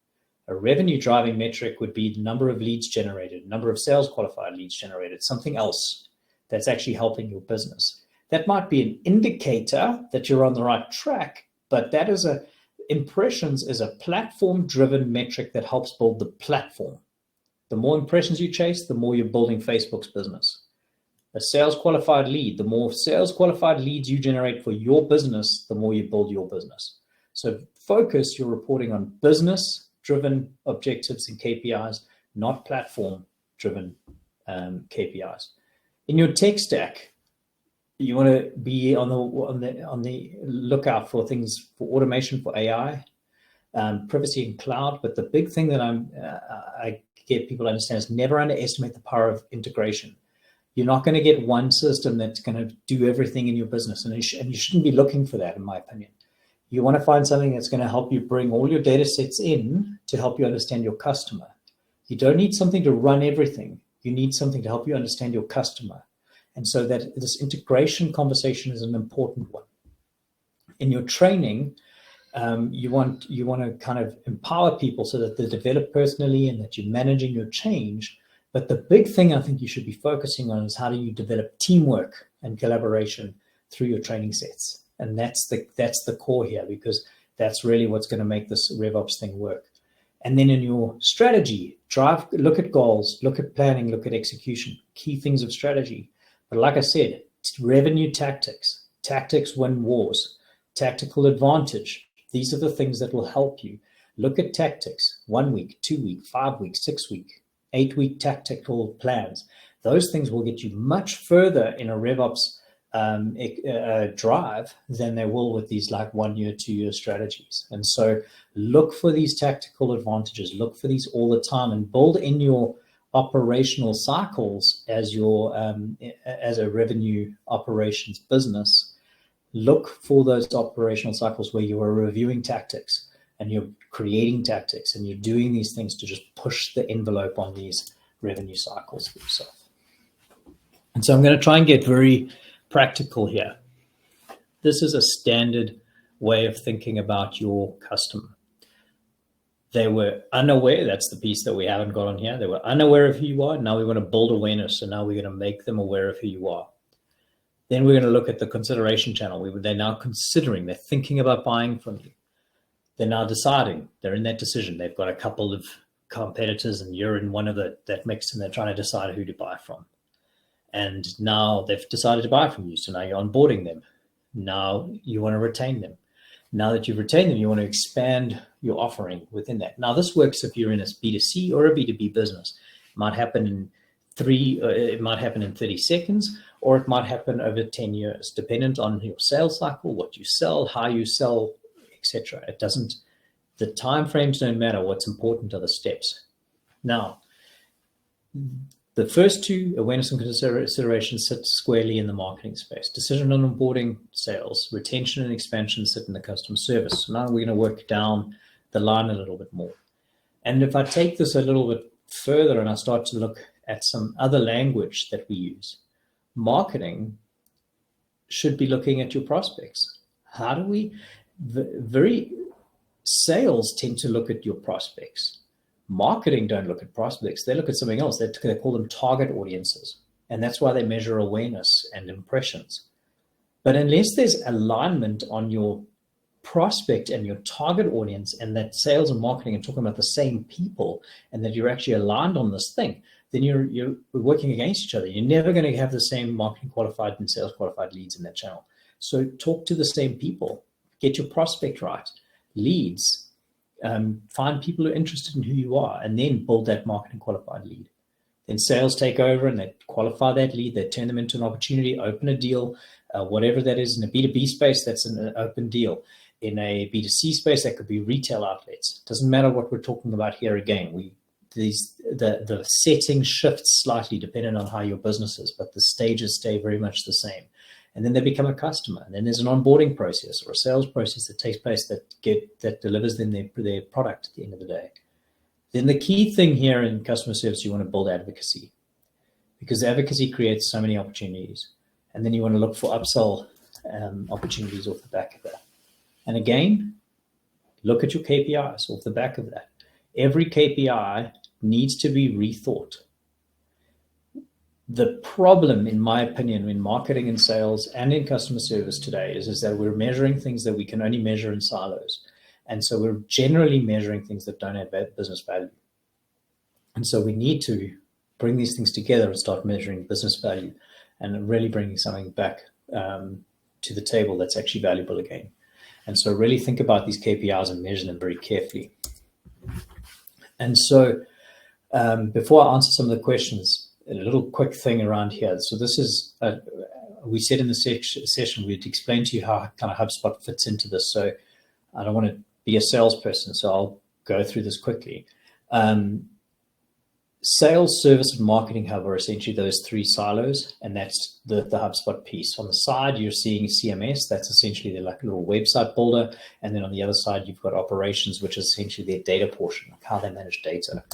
A revenue driving metric would be the number of leads generated, number of sales qualified leads generated, something else that's actually helping your business. That might be an indicator that you're on the right track, but that is impressions is a platform-driven metric that helps build the platform. The more impressions you chase, the more you're building Facebook's business. A sales qualified lead, the more sales qualified leads you generate for your business, the more you build your business. So focus your reporting on business-driven objectives and KPIs, not platform-driven KPIs. In your tech stack, you want to be on the lookout for things for automation, for AI, privacy and cloud. But the big thing that I get people to understand is never underestimate the power of integration. You're not going to get one system that's going to do everything in your business, and you shouldn't be looking for that, in my opinion. You want to find something that's going to help you bring all your data sets in to help you understand your customer. You don't need something to run everything. You need something to help you understand your customer. And so that this integration conversation is an important one. In your training, you want to kind of empower people so that they develop personally and that you're managing your change. But the big thing I think you should be focusing on is how do you develop teamwork and collaboration through your training sets. And that's the core here, because that's really what's going to make this RevOps thing work. And then in your strategy, look at goals, look at planning, look at execution, key things of strategy. But like I said, revenue tactics win wars, tactical advantage. These are the things that will help you. Look at tactics, 1 week, 2 week, 5 week, 6 week, 8 week tactical plans. Those things will get you much further in a RevOps drive than they will with these like 1 year, 2 year strategies. And so look for these tactical advantages, look for these all the time, and build in your operational cycles as a revenue operations business. Look for those operational cycles where you are reviewing tactics and you're creating tactics and you're doing these things to just push the envelope on these revenue cycles for yourself. And so I'm going to try and get very practical here. This is a standard way of thinking about your customer. They were unaware. That's the piece that we haven't got on here. They were unaware of who you are. Now we're going to build awareness, and now we're going to make them aware of who you are. Then we're going to look at the consideration channel. They're now considering, they're thinking about buying from you. They're now deciding, they're in that decision. They've got a couple of competitors and you're in one of that mix, and they're trying to decide who to buy from. And now they've decided to buy from you. So now you're onboarding them. Now you want to retain them. Now that you've retained them, you want to expand your offering within that. Now this works if you're in a B2C or a B2B business. It might happen in 30 seconds, or it might happen over 10 years, dependent on your sales cycle, what you sell, how you sell, etc. It doesn't, the time frames don't matter. What's important are the steps. Now, the first two, awareness and consideration, sit squarely in the marketing space. Decision on onboarding, sales, retention and expansion sit in the customer service. So now we're going to work down the line a little bit more. And if I take this a little bit further and I start to look at some other language that we use, marketing should be looking at your prospects. How do we, sales tend to look at your prospects. Marketing don't look at prospects. They look at something else. They call them target audiences. And that's why they measure awareness and impressions. But unless there's alignment on your prospect and your target audience, and that sales and marketing are talking about the same people, and that you're actually aligned on this thing, then you're working against each other. You're never going to have the same marketing qualified and sales qualified leads in that channel. So talk to the same people, get your prospect right, leads, find people who are interested in who you are, and then build that marketing qualified lead. Then sales take over and they qualify that lead, they turn them into an opportunity, open a deal, whatever that is. In a B2B space, that's an open deal. In a B2C space, that could be retail outlets. It doesn't matter what we're talking about here. Again, the setting shifts slightly depending on how your business is, but the stages stay very much the same. And then they become a customer. And then there's an onboarding process or a sales process that takes place that delivers them their product at the end of the day. Then the key thing here in customer service, you want to build advocacy, because advocacy creates so many opportunities. And then you want to look for upsell opportunities off the back of that. And again, look at your KPIs off the back of that. Every KPI needs to be rethought. The problem, in my opinion, in marketing and sales and in customer service today is that we're measuring things that we can only measure in silos. And so we're generally measuring things that don't have business value. And so we need to bring these things together and start measuring business value and really bringing something back to the table that's actually valuable again. And so really think about these KPIs and measure them very carefully. And so before I answer some of the questions, a little quick thing around here. So this is, we said in the session, we'd explain to you how kind of HubSpot fits into this. So I don't want to be a salesperson, so I'll go through this quickly. Sales, service, and marketing hub are essentially those three silos, and that's the HubSpot piece. On the side, you're seeing CMS. That's essentially like a little website builder. And then on the other side, you've got operations, which is essentially their data portion, like how they manage data.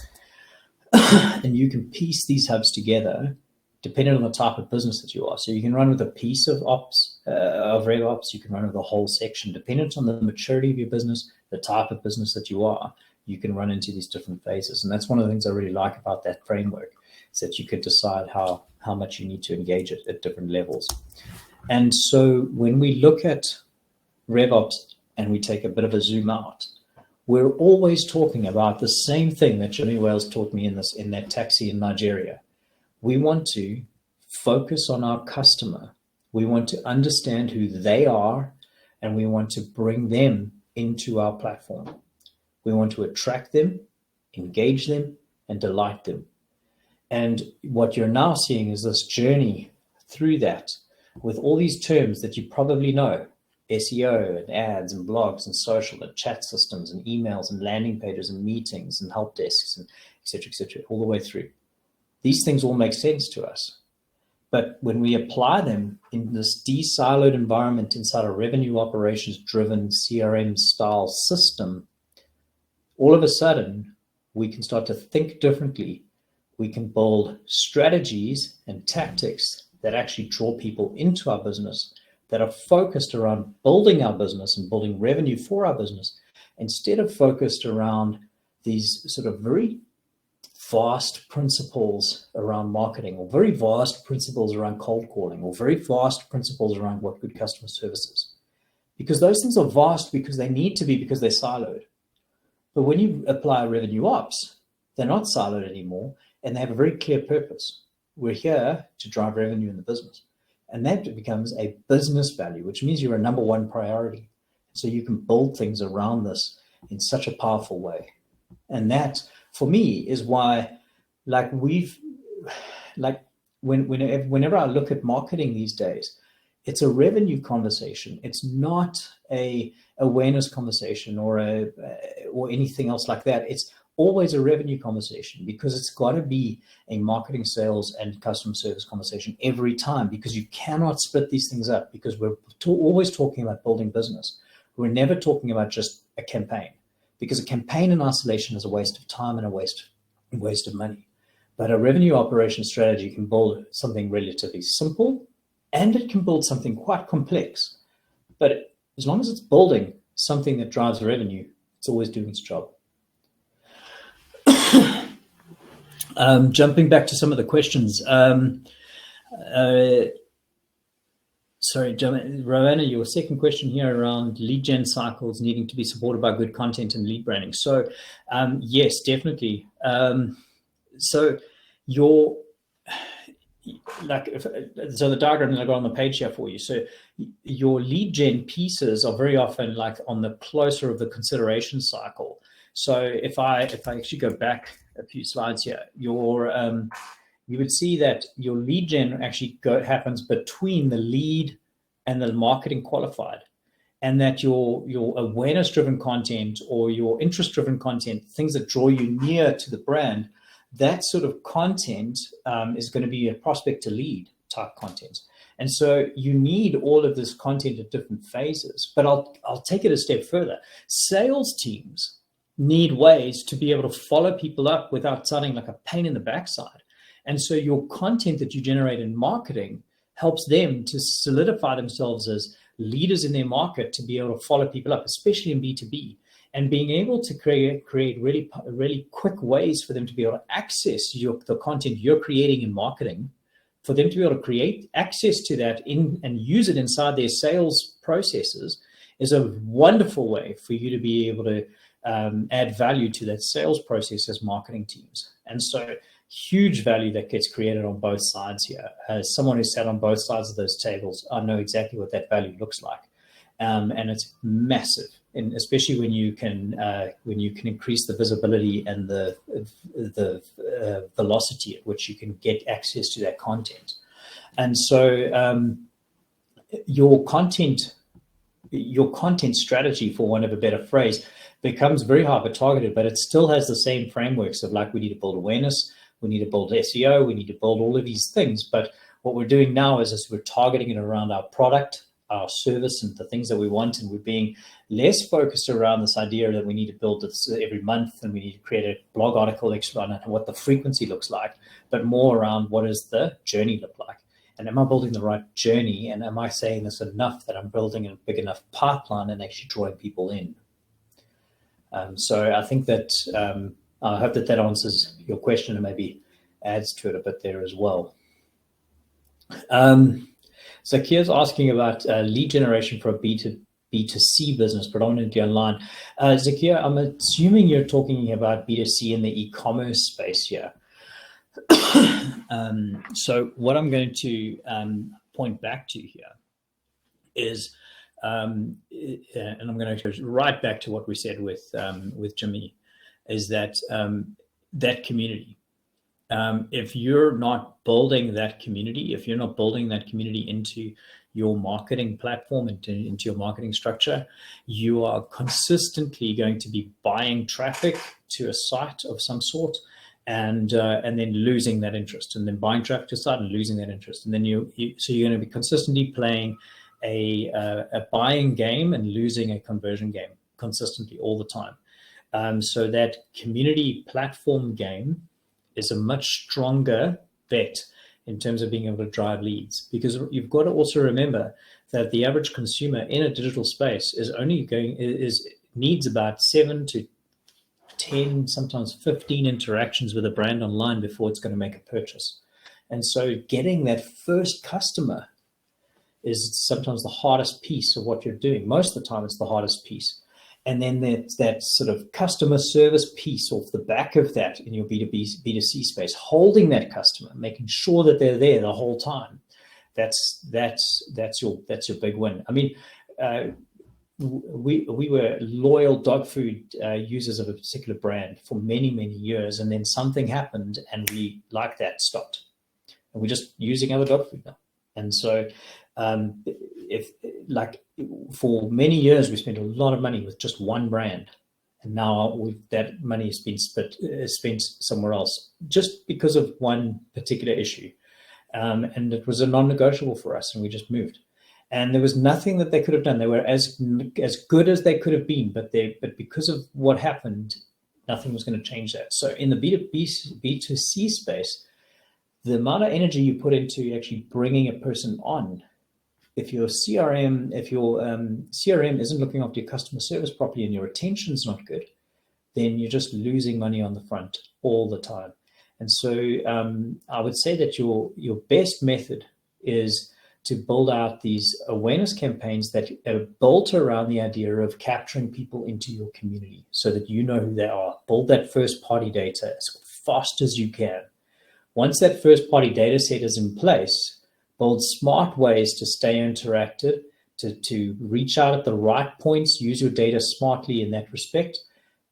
And you can piece these hubs together depending on the type of business that you are. So you can run with a piece of ops, of RevOps. You can run with a whole section, dependent on the maturity of your business, the type of business that you are. You can run into these different phases. And that's one of the things I really like about that framework, is that you could decide how much you need to engage it at different levels. And so when we look at RevOps and we take a bit of a zoom out, we're always talking about the same thing that Jimmy Wales taught me in that taxi in Nigeria. We want to focus on our customer. We want to understand who they are, and we want to bring them into our platform. We want to attract them, engage them, and delight them. And what you're now seeing is this journey through that with all these terms that you probably know: SEO and ads and blogs and social and chat systems and emails and landing pages and meetings and help desks and et cetera, all the way through. These things all make sense to us. But when we apply them in this de-siloed environment inside a revenue operations driven CRM style system, all of a sudden we can start to think differently. We can build strategies and tactics that actually draw people into our business, that are focused around building our business and building revenue for our business, instead of focused around these sort of very vast principles around marketing, or very vast principles around cold calling, or very vast principles around what good customer service is. Because those things are vast because they need to be, because they're siloed. But when you apply revenue ops, they're not siloed anymore, and they have a very clear purpose. We're here to drive revenue in the business. And that becomes a business value, which means you're a number one priority. So you can build things around this in such a powerful way. And that, for me, is why, whenever I look at marketing these days, it's a revenue conversation. It's not a awareness conversation or anything else like that. It's always a revenue conversation, because it's got to be a marketing, sales, and customer service conversation every time, because you cannot split these things up, because we're always talking about building business. We're never talking about just a campaign, because a campaign in isolation is a waste of time and a waste of money. But a revenue operation strategy can build something relatively simple, and it can build something quite complex. But as long as it's building something that drives revenue, it's always doing its job. Jumping back to some of the questions. Sorry, Rowanna, your second question here around lead gen cycles needing to be supported by good content and lead branding. So yes, definitely. So the diagram that I got on the page here for you. So your lead gen pieces are very often like on the closer of the consideration cycle. So if I actually go back a few slides here, you would see that your lead gen actually happens between the lead and the marketing qualified, and that your awareness-driven content or your interest-driven content, things that draw you near to the brand, that sort of content is going to be a prospect to lead type content. And so you need all of this content at different phases. But I'll take it a step further. Sales teams need ways to be able to follow people up without sounding like a pain in the backside. And so your content that you generate in marketing helps them to solidify themselves as leaders in their market, to be able to follow people up, especially in B2B, and being able to create really, really quick ways for them to be able to access the content you're creating in marketing, for them to be able to create access to that and use it inside their sales processes, is a wonderful way for you to be able to add value to that sales process as marketing teams. And so huge value that gets created on both sides here. As someone who sat on both sides of those tables, I know exactly what that value looks like. And it's massive, and especially when you can increase the visibility and the velocity at which you can get access to that content. And so your content strategy, for want of a better phrase, becomes very hyper targeted, but it still has the same frameworks of, like, we need to build awareness, we need to build SEO, we need to build all of these things. But what we're doing now is we're targeting it around our product, our service, and the things that we want, and we're being less focused around this idea that we need to build this every month and we need to create a blog article extra on what the frequency looks like, but more around what does the journey look like, and am I building the right journey, and am I saying this enough that I'm building a big enough pipeline and actually drawing people in. So I think that I hope that answers your question and maybe adds to it a bit there as well. Zakir's asking about lead generation for a B2C business, predominantly online. Zakir, I'm assuming you're talking about B2C in the e-commerce space here. So what I'm going to point back to here is, and I'm going to go right back to what we said with Jimmy, is that that community. If you're not building that community, if you're not building that community into your marketing platform, into your marketing structure, you are consistently going to be buying traffic to a site of some sort, and then losing that interest, and then buying traffic to a site and losing that interest, and then so you're going to be consistently playing a buying game and losing a conversion game consistently all the time. So that community platform game is a much stronger bet in terms of being able to drive leads, because you've got to also remember that the average consumer in a digital space needs about 7 to 10, sometimes 15 interactions with a brand online before it's going to make a purchase. And so getting that first customer is sometimes the hardest piece of what you're doing. Most of the time, it's the hardest piece. And then that sort of customer service piece off the back of that in your B2B, B2C space, holding that customer, making sure that they're there the whole time. That's your big win. I mean, we were loyal dog food users of a particular brand for many, many years, and then something happened, and we, like that, stopped, and we're just using other dog food now. And so, for many years we spent a lot of money with just one brand, and now that money has been spent somewhere else just because of one particular issue, and it was a non-negotiable for us, and we just moved. And there was nothing that they could have done. They were as good as they could have been, but because of what happened, nothing was going to change that. So in the B2C space, the amount of energy you put into actually bringing a person on, if your CRM isn't looking after your customer service properly and your retention's not good, then you're just losing money on the front all the time. And so I would say that your best method is to build out these awareness campaigns that are built around the idea of capturing people into your community so that you know who they are. Build that first party data as fast as you can. Once that first party data set is in place, build smart ways to stay interactive, to reach out at the right points, use your data smartly in that respect.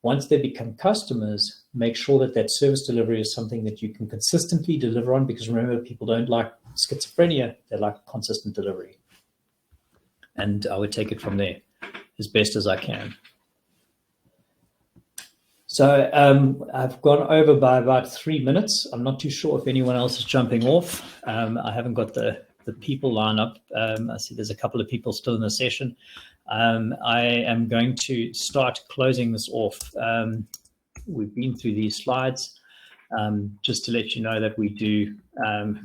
Once they become customers, make sure that service delivery is something that you can consistently deliver on, because remember, people don't like schizophrenia, they like consistent delivery. And I would take it from there as best as I can. So I've gone over by about 3 minutes. I'm not too sure if anyone else is jumping off. I haven't got the people line up. I see there's a couple of people still in the session. I am going to start closing this off. We've been through these slides. Just to let you know that we do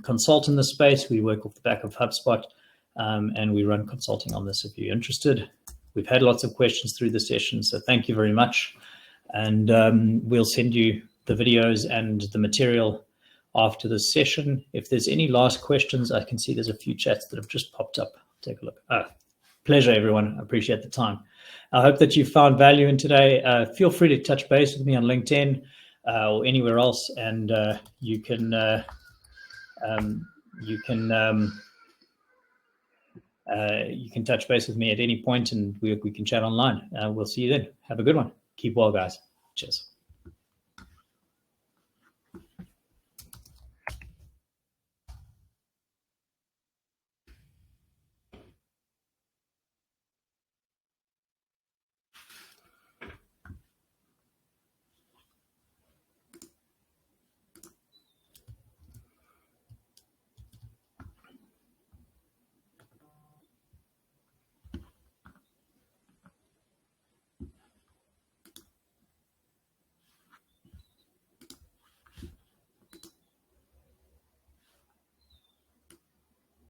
consult in this space. We work off the back of HubSpot, and we run consulting on this if you're interested. We've had lots of questions through the session, so thank you very much. And we'll send you the videos and the material after this session. If there's any last questions, I can see there's a few chats that have just popped up. Take a look. Pleasure, everyone. I appreciate the time. I hope that you found value in today. Feel free to touch base with me on LinkedIn or anywhere else, and you can touch base with me at any point, and we can chat online. We'll see you then. Have a good one. Keep well, guys. Cheers.